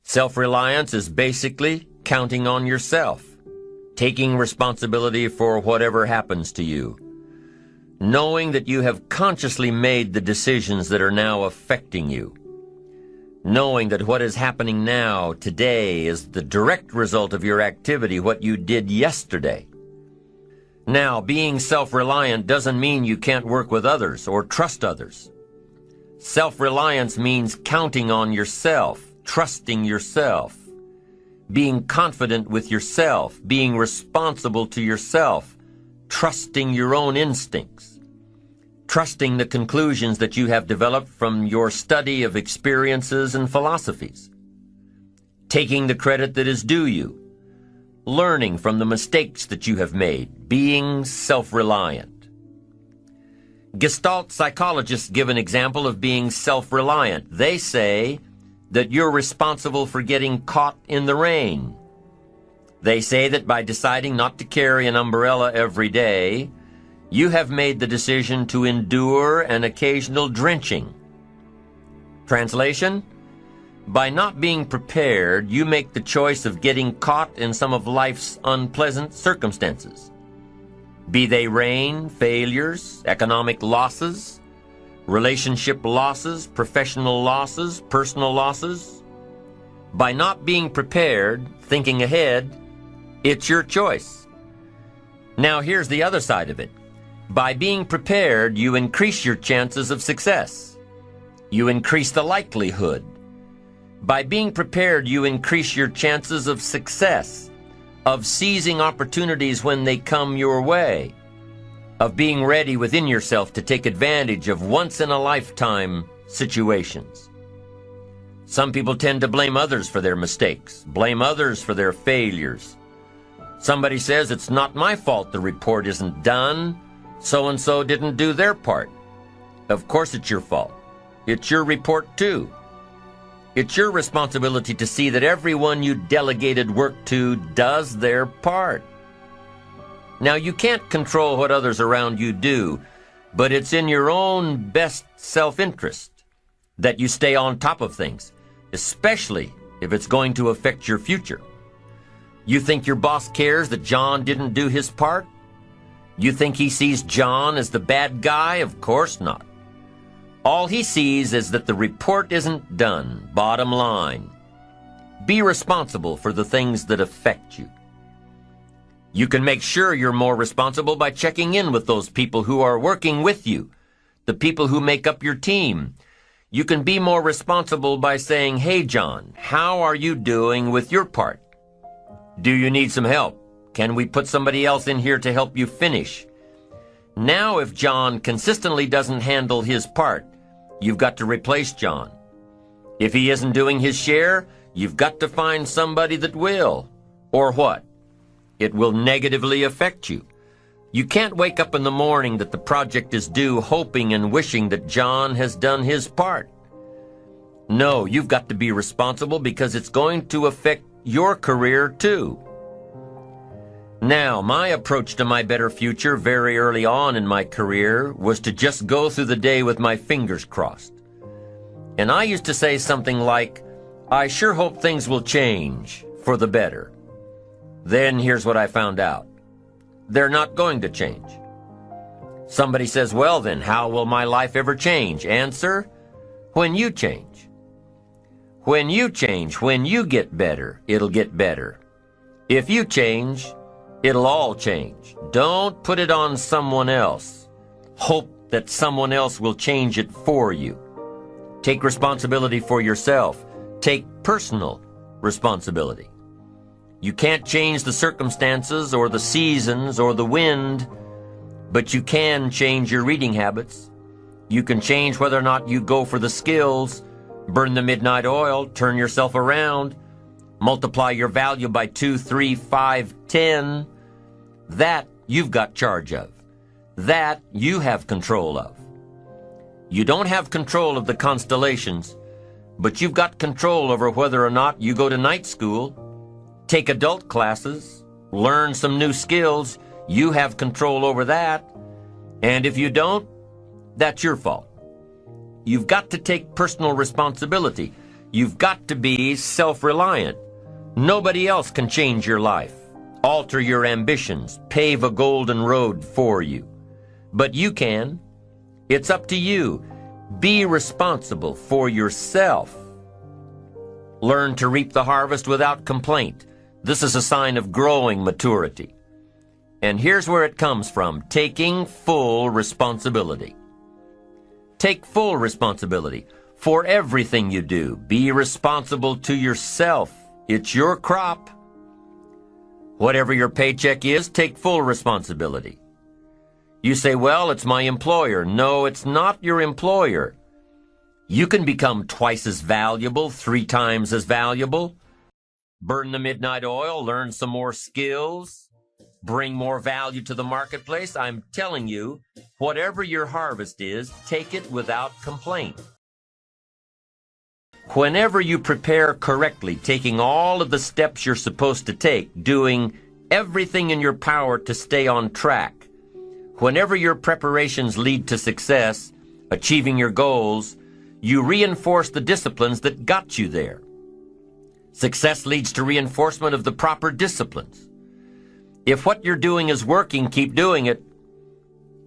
Self-reliance is basically counting on yourself, taking responsibility for whatever happens to you, knowing that you have consciously made the decisions that are now affecting you, knowing that what is happening now, today, is the direct result of your activity, what you did yesterday. Now, being self-reliant doesn't mean you can't work with others or trust others. Self-reliance means counting on yourself, trusting yourself, being confident with yourself, being responsible to yourself, trusting your own instincts, trusting the conclusions that you have developed from your study of experiences and philosophies, taking the credit that is due you, learning from the mistakes that you have made, being self-reliant. Gestalt psychologists give an example of being self-reliant. They say that you're responsible for getting caught in the rain. They say that by deciding not to carry an umbrella every day, you have made the decision to endure an occasional drenching. Translation: by not being prepared, you make the choice of getting caught in some of life's unpleasant circumstances. Be they rain, failures, economic losses, relationship losses, professional losses, personal losses. By not being prepared, thinking ahead, it's your choice. Now here's the other side of it. By being prepared, you increase your chances of success. You increase the likelihood. By being prepared, you increase your chances of success, of seizing opportunities when they come your way, of being ready within yourself to take advantage of once-in-a-lifetime situations. Some people tend to blame others for their mistakes, blame others for their failures. Somebody says, it's not my fault the report isn't done, so-and-so didn't do their part. Of course it's your fault. It's your report too. It's your responsibility to see that everyone you delegated work to does their part. Now, you can't control what others around you do, but it's in your own best self-interest that you stay on top of things, especially if it's going to affect your future. You think your boss cares that John didn't do his part? You think he sees John as the bad guy? Of course not. All he sees is that the report isn't done, bottom line. Be responsible for the things that affect you. You can make sure you're more responsible by checking in with those people who are working with you, the people who make up your team. You can be more responsible by saying, hey, John, how are you doing with your part? Do you need some help? Can we put somebody else in here to help you finish? Now, if John consistently doesn't handle his part, you've got to replace John. If he isn't doing his share, you've got to find somebody that will. Or what? It will negatively affect you. You can't wake up in the morning that the project is due hoping and wishing that John has done his part. No, you've got to be responsible because it's going to affect your career too. Now, my approach to my better future very early on in my career was to just go through the day with my fingers crossed. And I used to say something like, I sure hope things will change for the better. Then here's what I found out. They're not going to change. Somebody says, well then, how will my life ever change? Answer, when you change. When you change, when you get better, it'll get better. If you change, it'll all change. Don't put it on someone else. Hope that someone else will change it for you. Take responsibility for yourself. Take personal responsibility. You can't change the circumstances or the seasons or the wind, but you can change your reading habits. You can change whether or not you go for the skills, burn the midnight oil, turn yourself around, multiply your value by 2, 3, 5, 10. That you've got charge of. That you have control of. You don't have control of the constellations, but you've got control over whether or not you go to night school, take adult classes, learn some new skills. You have control over that. And if you don't, that's your fault. You've got to take personal responsibility. You've got to be self-reliant. Nobody else can change your life, alter your ambitions, pave a golden road for you. But you can. It's up to you. Be responsible for yourself. Learn to reap the harvest without complaint. This is a sign of growing maturity. And here's where it comes from: taking full responsibility. Take full responsibility for everything you do. Be responsible to yourself. It's your crop. Whatever your paycheck is, take full responsibility. You say, well, it's my employer. No, it's not your employer. You can become twice as valuable, 3 times as valuable. Burn the midnight oil, learn some more skills, bring more value to the marketplace. I'm telling you, whatever your harvest is, take it without complaint. Whenever you prepare correctly, taking all of the steps you're supposed to take, doing everything in your power to stay on track, whenever your preparations lead to success, achieving your goals, you reinforce the disciplines that got you there. Success leads to reinforcement of the proper disciplines. If what you're doing is working, keep doing it.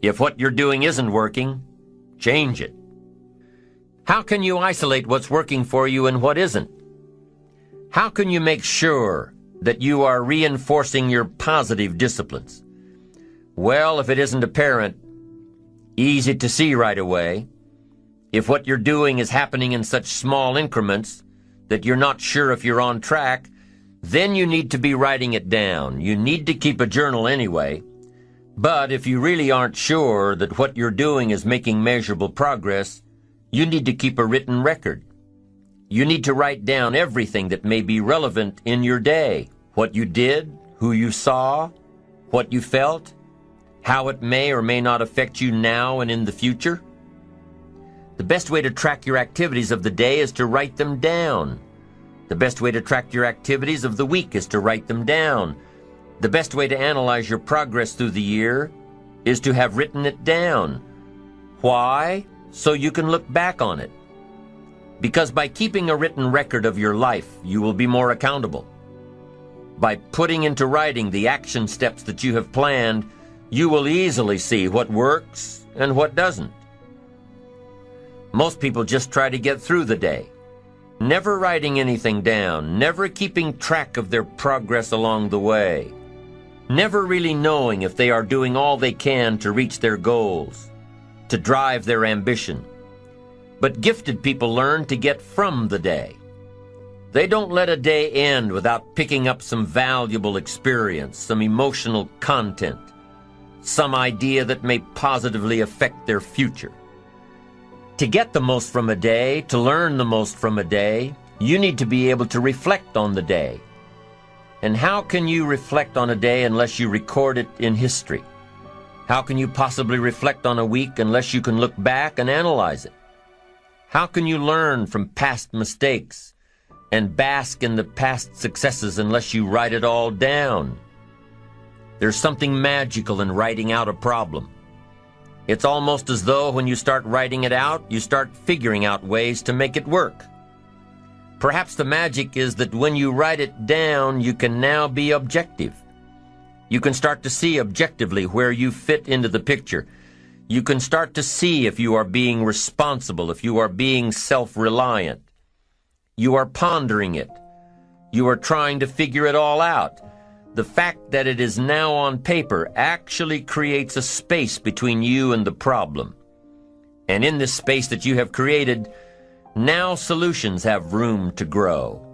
If what you're doing isn't working, change it. How can you isolate what's working for you and what isn't? How can you make sure that you are reinforcing your positive disciplines? Well, if it isn't apparent, easy to see right away, if what you're doing is happening in such small increments that you're not sure if you're on track, then you need to be writing it down. You need to keep a journal anyway. But if you really aren't sure that what you're doing is making measurable progress, you need to keep a written record. You need to write down everything that may be relevant in your day. What you did, who you saw, what you felt, how it may or may not affect you now and in the future. The best way to track your activities of the day is to write them down. The best way to track your activities of the week is to write them down. The best way to analyze your progress through the year is to have written it down. Why? So you can look back on it. Because by keeping a written record of your life, you will be more accountable. By putting into writing the action steps that you have planned, you will easily see what works and what doesn't. Most people just try to get through the day, never writing anything down, never keeping track of their progress along the way, never really knowing if they are doing all they can to reach their goals, to drive their ambition. But gifted people learn to get from the day. They don't let a day end without picking up some valuable experience, some emotional content, some idea that may positively affect their future. To get the most from a day, to learn the most from a day, you need to be able to reflect on the day. And how can you reflect on a day unless you record it in history? How can you possibly reflect on a week unless you can look back and analyze it? How can you learn from past mistakes and bask in the past successes unless you write it all down? There's something magical in writing out a problem. It's almost as though when you start writing it out, you start figuring out ways to make it work. Perhaps the magic is that when you write it down, you can now be objective. You can start to see objectively where you fit into the picture. You can start to see if you are being responsible, if you are being self-reliant. You are pondering it. You are trying to figure it all out. The fact that it is now on paper actually creates a space between you and the problem. And in this space that you have created, now solutions have room to grow.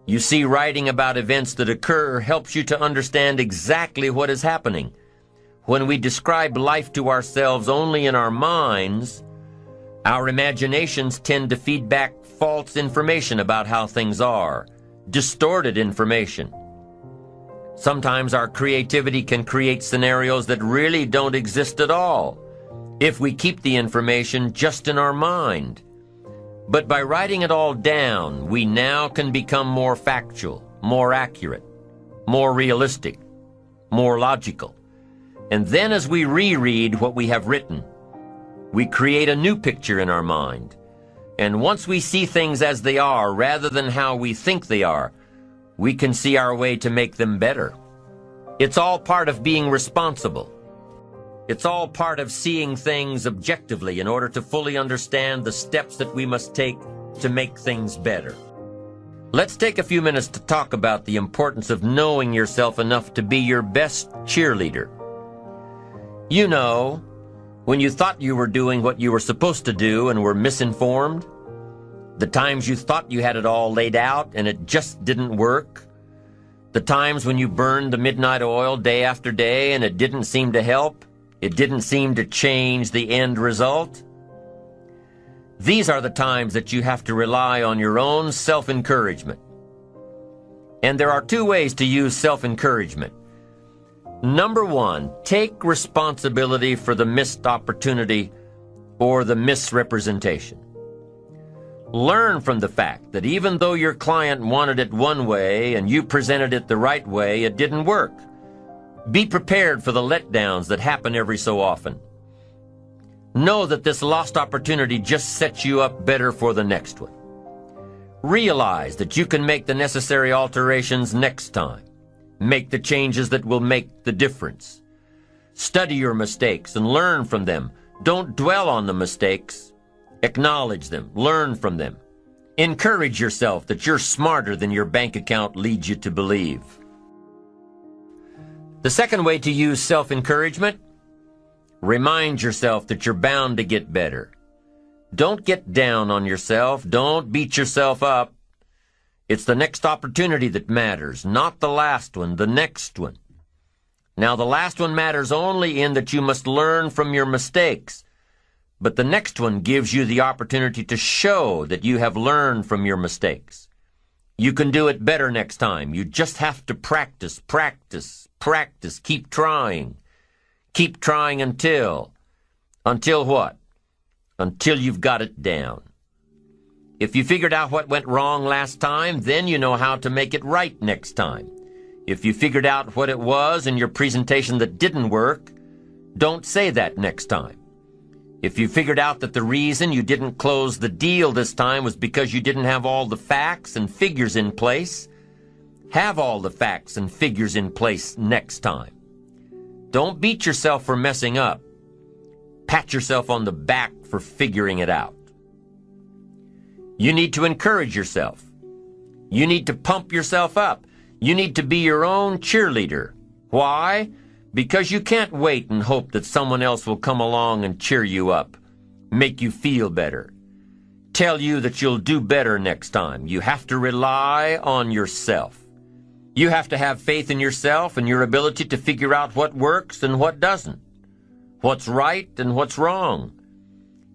You see, writing about events that occur helps you to understand exactly what is happening. When we describe life to ourselves only in our minds, our imaginations tend to feed back false information about how things are, distorted information. Sometimes our creativity can create scenarios that really don't exist at all, if we keep the information just in our mind. But by writing it all down, we now can become more factual, more accurate, more realistic, more logical. And then as we reread what we have written, we create a new picture in our mind. And once we see things as they are rather than how we think they are, we can see our way to make them better. It's all part of being responsible. It's all part of seeing things objectively in order to fully understand the steps that we must take to make things better. Let's take a few minutes to talk about the importance of knowing yourself enough to be your best cheerleader. You know, when you thought you were doing what you were supposed to do and were misinformed, the times you thought you had it all laid out and it just didn't work, the times when you burned the midnight oil day after day and it didn't seem to help, it didn't seem to change the end result. These are the times that you have to rely on your own self-encouragement. And there are two ways to use self-encouragement. Number one, take responsibility for the missed opportunity or the misrepresentation. Learn from the fact that even though your client wanted it one way and you presented it the right way, it didn't work. Be prepared for the letdowns that happen every so often. Know that this lost opportunity just sets you up better for the next one. Realize that you can make the necessary alterations next time. Make the changes that will make the difference. Study your mistakes and learn from them. Don't dwell on the mistakes. Acknowledge them. Learn from them. Encourage yourself that you're smarter than your bank account leads you to believe. The second way to use self-encouragement, remind yourself that you're bound to get better. Don't get down on yourself. Don't beat yourself up. It's the next opportunity that matters, not the last one, the next one. Now, the last one matters only in that you must learn from your mistakes. But the next one gives you the opportunity to show that you have learned from your mistakes. You can do it better next time. You just have to practice, practice, practice. Keep trying. Keep trying until what? Until you've got it down. If you figured out what went wrong last time, then you know how to make it right next time. If you figured out what it was in your presentation that didn't work, don't say that next time. If you figured out that the reason you didn't close the deal this time was because you didn't have all the facts and figures in place, have all the facts and figures in place next time. Don't beat yourself for messing up. Pat yourself on the back for figuring it out. You need to encourage yourself. You need to pump yourself up. You need to be your own cheerleader. Why? Because you can't wait and hope that someone else will come along and cheer you up, make you feel better, tell you that you'll do better next time. You have to rely on yourself. You have to have faith in yourself and your ability to figure out what works and what doesn't, what's right and what's wrong.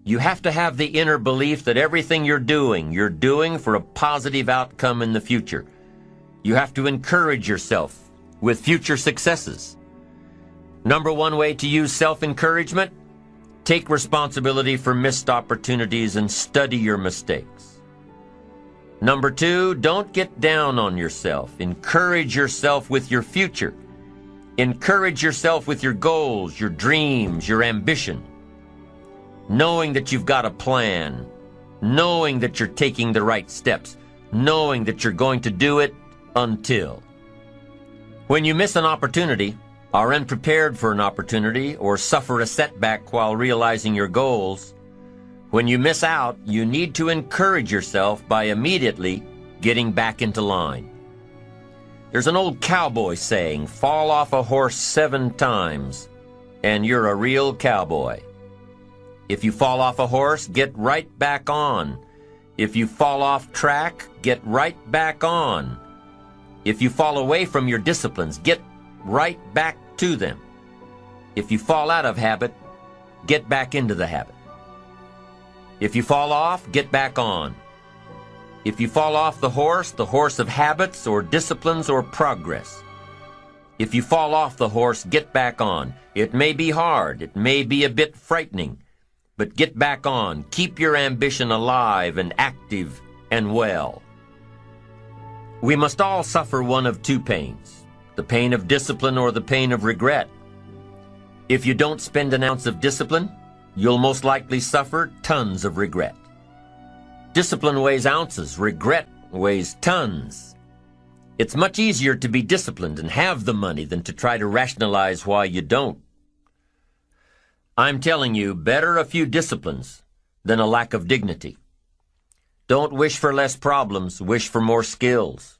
You have to have the inner belief that everything you're doing for a positive outcome in the future. You have to encourage yourself with future successes. Number one way to use self-encouragement, take responsibility for missed opportunities and study your mistakes. Number two, don't get down on yourself. Encourage yourself with your future. Encourage yourself with your goals, your dreams, your ambition. Knowing that you've got a plan, knowing that you're taking the right steps, knowing that you're going to do it until. When you miss an opportunity, are unprepared for an opportunity, or suffer a setback while realizing your goals, when you miss out, you need to encourage yourself by immediately getting back into line. There's an old cowboy saying, fall off a horse 7 times, and you're a real cowboy. If you fall off a horse, get right back on. If you fall off track, get right back on. If you fall away from your disciplines, get right back to them. If you fall out of habit, get back into the habit. If you fall off, get back on. If you fall off the horse of habits or disciplines or progress. If you fall off the horse, get back on. It may be hard, it may be a bit frightening, but get back on. Keep your ambition alive and active and well. We must all suffer one of two pains, the pain of discipline or the pain of regret. If you don't spend an ounce of discipline, you'll most likely suffer tons of regret. Discipline weighs ounces. Regret weighs tons. It's much easier to be disciplined and have the money than to try to rationalize why you don't. I'm telling you, better a few disciplines than a lack of dignity. Don't wish for less problems, wish for more skills.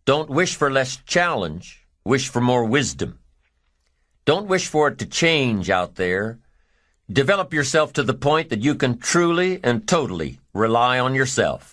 Don't wish for less challenge, wish for more wisdom. Don't wish for it to change out there. Develop yourself to the point that you can truly and totally rely on yourself.